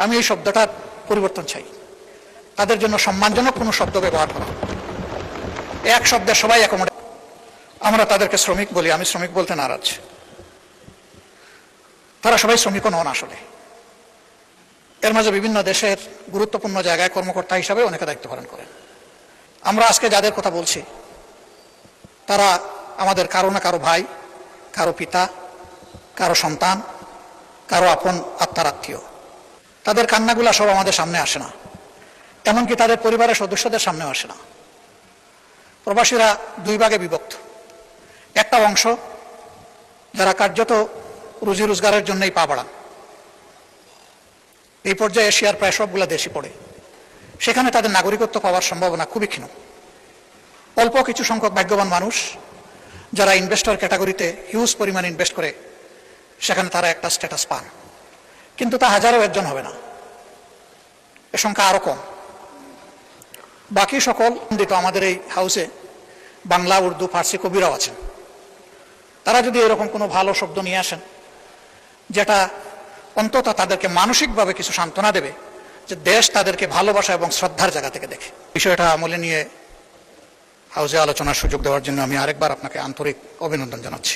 আমি এই শব্দটার পরিবর্তন চাই। তাদের জন্য সম্মানজনক কোনো শব্দ ব্যবহার করা, এক শব্দে সবাই অ্যাকোমোডেট। আমরা তাদেরকে শ্রমিক বলি, আমি শ্রমিক বলতে নারাজ। তারা সবাই শ্রমিকও নন আসলে। এর মাঝে বিভিন্ন দেশের গুরুত্বপূর্ণ জায়গায় কর্মকর্তা হিসাবে অনেকে দায়িত্ব পালন করেন। আমরা আজকে যাদের কথা বলছি তারা আমাদের কারো না কারো ভাই, কারো পিতা, কারো সন্তান, কারো আপন আত্মার আত্মীয়। তাদের কান্নাগুলা সব আমাদের সামনে আসে না, এমনকি তাদের পরিবারের সদস্যদের সামনেও আসে না। প্রবাসীরা দুই ভাগে বিভক্ত। একটা অংশ যারা কার্যত রুজি রোজগারের জন্যই পা বাড়ান, এই পর্যায়ে এশিয়ার প্রায় সবগুলো দেশই পড়ে, সেখানে তাদের নাগরিকত্ব পাওয়ার সম্ভাবনা খুবই ক্ষীণ। অল্প কিছু সংখ্যক ভাগ্যবান মানুষ যারা ইনভেস্টর ক্যাটাগরিতে হিউজ পরিমাণ ইনভেস্ট করে, সেখানে তারা একটা স্ট্যাটাস পান, কিন্তু তা হাজারও একজন হবে না, এ সংখ্যা আরো কম। বাকি সকল আমাদের এই হাউসে বাংলা, উর্দু, ফার্সি কবিরাও আছেন। তারা যদি এরকম কোনো ভালো শব্দ নিয়ে আসেন যেটা অন্তত তাদেরকে মানসিকভাবে কিছু সান্ত্বনা দেবে, যে দেশ তাদেরকে ভালোবাসা এবং শ্রদ্ধার জায়গা থেকে দেখে, বিষয়টা আমলে নিয়ে হাউসে আলোচনার সুযোগ দেওয়ার জন্য আমি আরেকবার আপনাকে আন্তরিক অভিনন্দন জানাচ্ছি।